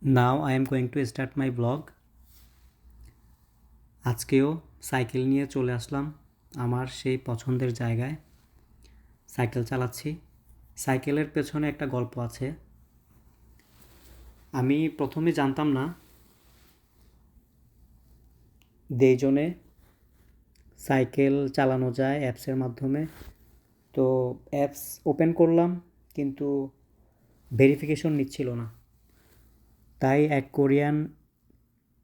Now I am going to start my vlog. আজকেও cycle নিয়ে চলে আসলাম আমার সেই পছন্দের জায়গায়। সাইকেল চালাচ্ছি। সাইকেলের পেছনে একটা গল্প আছে। আমি প্রথমে জানতাম না দেজনে সাইকেল চালানো যায় অ্যাপসের মাধ্যমে। তো অ্যাপস ওপেন করলাম, কিন্তু ভেরিফিকেশন নিচ্ছিল না। তাই এক কোরিয়ান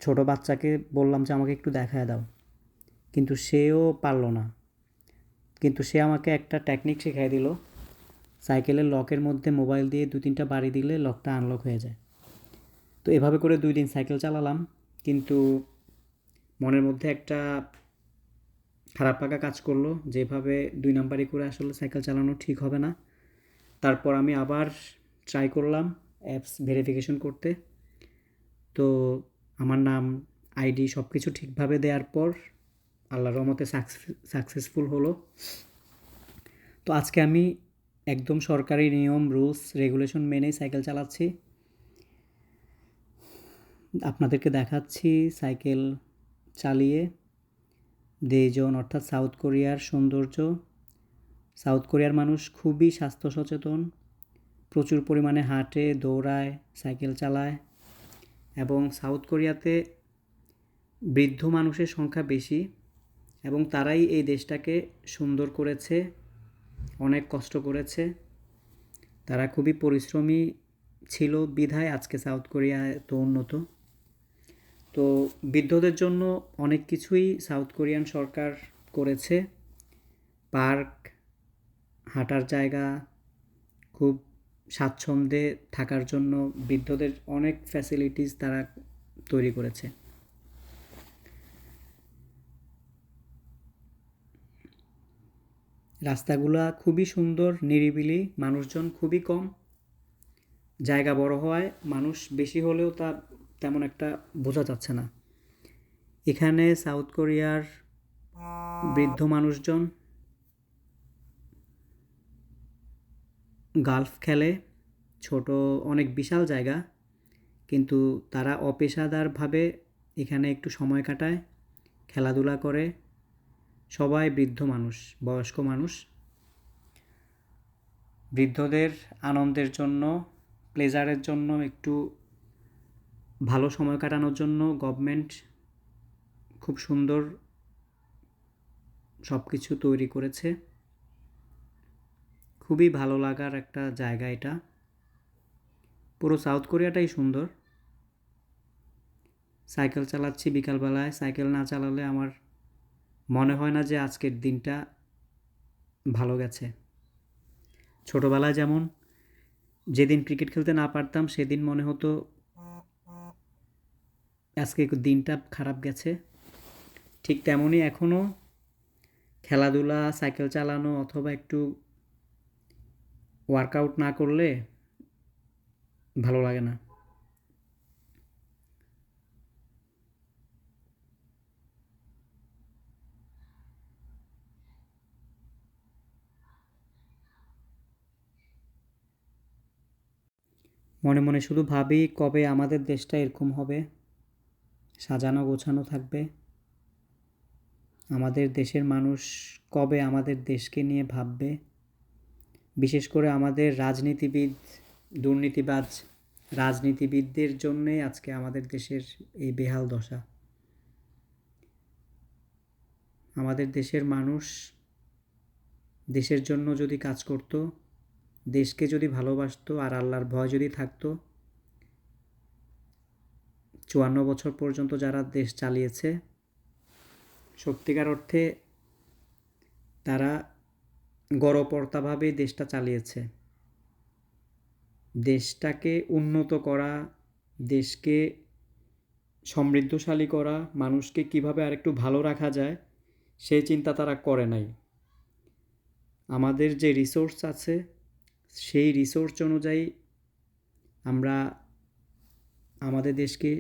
ছোট বাচ্চাকে বললাম যে আমাকে একটু দেখায় দাও, কিন্তু সেও পারল না। কিন্তু সে আমাকে একটা টেকনিক শেখাই দিল। সাইকেলের লকের মধ্যে মোবাইল দিয়ে 2-3টা বাড়ি দিলে লকটা আনলক হয়ে যায়। তো এভাবে করে 2 দিন সাইকেল চালালাম, কিন্তু মনের মধ্যে একটা খারাপ লাগা কাজ করলো, যেভাবে 2 নাম্বারি করে আসলে সাইকেল চালানো ঠিক হবে না। তারপর আমি আবার ট্রাই করলাম অ্যাপস ভেরিফিকেশন করতে। তো আমার নাম, আইডি সব কিছু ঠিকভাবে দেওয়ার পর আল্লাহর রহমতে সাকসেসফুল হলো। তো আজকে আমি একদম সরকারি নিয়ম, রুলস, রেগুলেশন মেনেই সাইকেল চালাচ্ছি। আপনাদেরকে দেখাচ্ছি সাইকেল চালিয়ে দেজোন অর্থাৎ সাউথ কোরিয়ার সৌন্দর্য। সাউথ কোরিয়ার মানুষ খুবই স্বাস্থ্য সচেতন, প্রচুর পরিমাণে হাঁটে, দৌড়ায়, সাইকেল চালায়। এবং সাউথ কোরিয়াতে বৃদ্ধ মানুষের সংখ্যা বেশি, এবং তারাই এই দেশটাকে সুন্দর করেছে, অনেক কষ্ট করেছে। তারা খুবই পরিশ্রমী ছিল বিধায় আজকে সাউথ কোরিয়া এত উন্নত। তো বৃদ্ধদের জন্য অনেক কিছুই সাউথ কোরিয়ান সরকার করেছে। পার্ক, হাঁটার জায়গা, খুব স্বাচ্ছন্দ্যে থাকার জন্য বৃদ্ধদের অনেক ফ্যাসিলিটিস তারা তৈরি করেছে। রাস্তাগুলা খুবই সুন্দর, নিরিবিলি, মানুষজন খুবই কম। জায়গা বড় হওয়ায় মানুষ বেশি হলেও তা তেমন একটা বোঝা যাচ্ছে না। এখানে সাউথ কোরিয়ার বৃদ্ধ মানুষজন গালফ খেলে, ছোট অনেক বিশাল জায়গা, কিন্তু তারা অপেশাদারভাবে এখানে একটু সময় কাটায়, খেলাধুলা করে। সবাই বৃদ্ধ মানুষ, বয়স্ক মানুষ। বৃদ্ধদের আনন্দের জন্য, প্লেজারের জন্য, একটু ভালো সময় কাটানোর জন্য গভর্নমেন্ট খুব সুন্দর সব কিছু তৈরি করেছে। খুবই ভালো লাগার একটা জায়গা এটা। পুরো সাউথ কোরিয়াটাই সুন্দর। সাইকেল চালাচ্ছি বিকালবেলায়। সাইকেল না চালালে আমার মনে হয় না যে আজকের দিনটা ভালো গেছে। ছোটোবেলায় যেমন যেদিন ক্রিকেট খেলতে না পারতাম সেদিন মনে হতো আজকে দিনটা খারাপ গেছে। ঠিক তেমনই এখনও খেলাধুলা, সাইকেল চালানো অথবা একটু ওয়ার্কআউট না করলে ভালো লাগে না। মনে মনে শুধু ভাবি কবে আমাদের দেশটা এরকম হবে, সাজানো গোছানো থাকবে। আমাদের দেশের মানুষ কবে আমাদের দেশকে নিয়ে ভাববে। বিশেষ করে আমাদের রাজনীতিবিদ, দুর্নীতিবাজ রাজনীতিবিদদের জন্যে আজকে আমাদের দেশের এই বেহাল দশা। আমাদের দেশের মানুষ দেশের জন্য যদি কাজ করত, দেশকে যদি ভালোবাসতো আর আল্লাহর ভয় যদি থাকতো, 54 বছর পর্যন্ত যারা দেশ চালিয়েছে, সত্যিকার অর্থে তারা গড়পড়তাভাবে দেশটা চালিয়েছে। দেশটাকে উন্নত করা, দেশকে সমৃদ্ধশালী করা, মানুষকে কিভাবে আরেকটু ভালো রাখা যায় সেই চিন্তা তারা করে নাই। আমাদের যে রিসোর্স আছে সেই রিসোর্স অনুযায়ী আমরা আমাদের দেশকে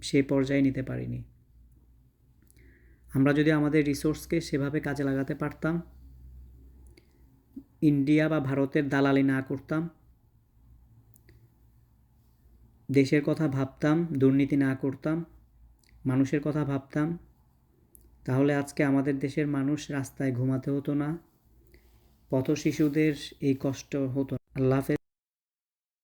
সে পর্যায়ে নিতে পারিনি। আমরা যদি আমাদের রিসোর্সকে সেভাবে কাজে লাগাতে পারতাম, ইন্ডিয়া বা ভারতের দালালি না করতাম, দেশের কথা ভাবতাম, দুর্নীতি না করতাম, মানুষের কথা ভাবতাম, তাহলে আজকে আমাদের দেশের মানুষ রাস্তায় ঘুমাতে হতো না, পথশিশুদের এই কষ্ট হতো না। আল্লাহ হাফেজ।